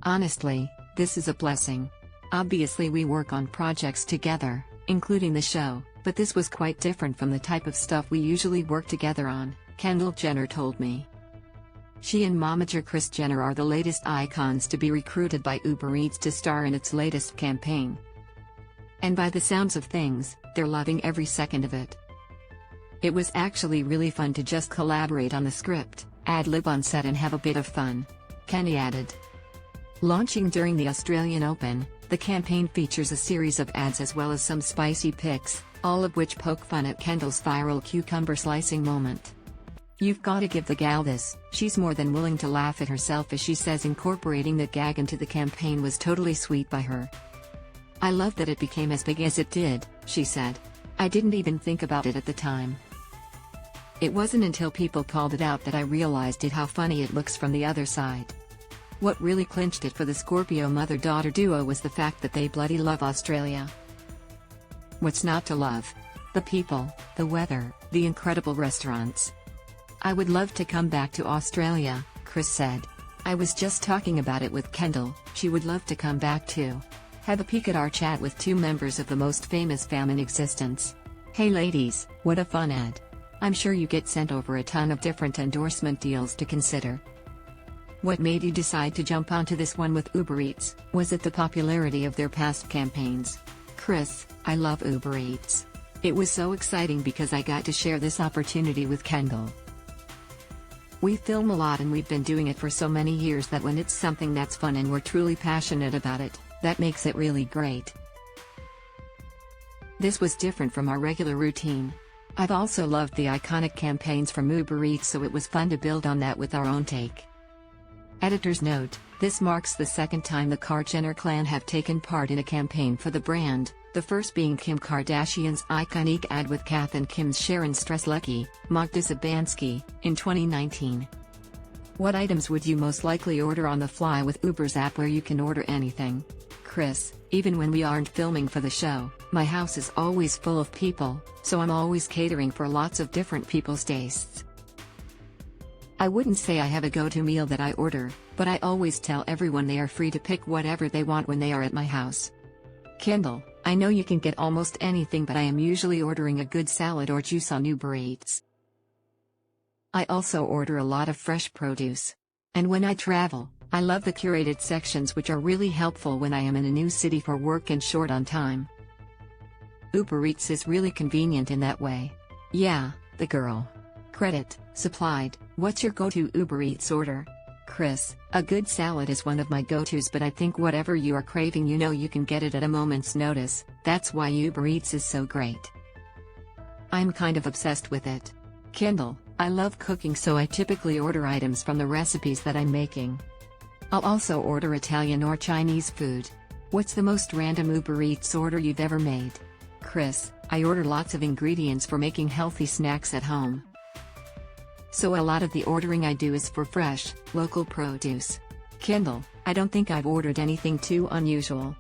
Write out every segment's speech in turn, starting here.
Honestly, this is a blessing. Obviously we work on projects together, including the show, but this was quite different from the type of stuff we usually work together on, Kendall Jenner told me. She and momager Kris Jenner are the latest icons to be recruited by Uber Eats to star in its latest campaign. And by the sounds of things, they're loving every second of it. It was actually really fun to just collaborate on the script, ad-lib on set and have a bit of fun. Kenny added. Launching during the Australian Open, the campaign features a series of ads as well as some spicy pics, all of which poke fun at Kendall's viral cucumber slicing moment. "You've gotta give the gal this, she's more than willing to laugh at herself," as she says incorporating the gag into the campaign was totally sweet by her. "I love that it became as big as it did," she said. "I didn't even think about it at the time. It wasn't until people called it out that I realized how funny it looks from the other side." What really clinched it for the Scorpio mother-daughter duo was the fact that they bloody love Australia. What's not to love? The people, the weather, the incredible restaurants. "I would love to come back to Australia," Kris said. "I was just talking about it with Kendall, she would love to come back too." Have a peek at our chat with two members of the most famous fam in existence. Hey ladies, what a fun ad. I'm sure you get sent over a ton of different endorsement deals to consider. What made you decide to jump onto this one with Uber Eats? Was it the popularity of their past campaigns? Kris, I love Uber Eats. It was so exciting because I got to share this opportunity with Kendall. We film a lot and we've been doing it for so many years that when it's something that's fun and we're truly passionate about it, that makes it really great. This was different from our regular routine. I've also loved the iconic campaigns from Uber Eats, so it was fun to build on that with our own take. Editor's note: this marks the second time the Jenner clan have taken part in a campaign for the brand, the first being Kim Kardashian's iconic ad with Kath and Kim's Sharon Strzelecki, Magda Szubanski, in 2019. What items would you most likely order on the fly with Uber's app where you can order anything? Kris, even when we aren't filming for the show, my house is always full of people, so I'm always catering for lots of different people's tastes. I wouldn't say I have a go-to meal that I order, but I always tell everyone they are free to pick whatever they want when they are at my house. Kendall, I know you can get almost anything, but I am usually ordering a good salad or juice on Uber Eats. I also order a lot of fresh produce. And when I travel, I love the curated sections, which are really helpful when I am in a new city for work and short on time. Uber Eats is really convenient in that way. Yeah, the girl. Credit, supplied. What's your go-to Uber Eats order? Kris, a good salad is one of my go-tos, but I think whatever you are craving, you can get it at a moment's notice. That's why Uber Eats is so great. I'm kind of obsessed with it. Kendall, I love cooking, so I typically order items from the recipes that I'm making. I'll also order Italian or Chinese food. What's the most random Uber Eats order you've ever made? Kris, I order lots of ingredients for making healthy snacks at home. So a lot of the ordering I do is for fresh, local produce. Kendall, I don't think I've ordered anything too unusual.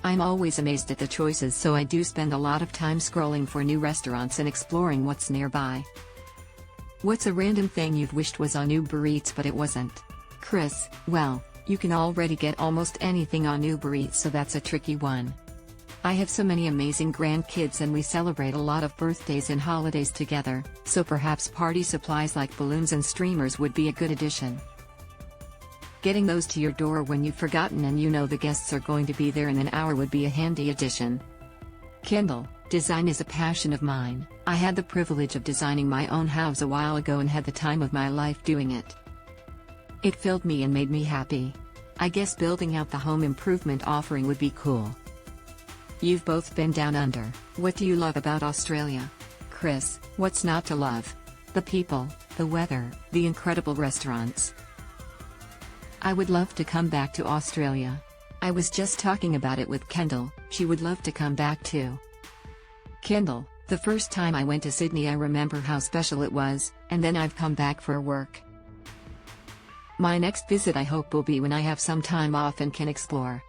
I'm always amazed at the choices, so I do spend a lot of time scrolling for new restaurants and exploring what's nearby. What's a random thing you've wished was on Uber Eats but it wasn't? Kris, well, you can already get almost anything on Uber Eats, so that's a tricky one. I have so many amazing grandkids and we celebrate a lot of birthdays and holidays together, so perhaps party supplies like balloons and streamers would be a good addition. Getting those to your door when you've forgotten and the guests are going to be there in an hour would be a handy addition. Kendall, design is a passion of mine. I had the privilege of designing my own house a while ago and had the time of my life doing it. It filled me and made me happy. I guess building out the home improvement offering would be cool. You've both been down under. What do you love about Australia? Kris, what's not to love? The people, the weather, the incredible restaurants. I would love to come back to Australia. I was just talking about it with Kendall, she would love to come back too. Kendall, the first time I went to Sydney I remember how special it was, and then I've come back for work. My next visit I hope will be when I have some time off and can explore.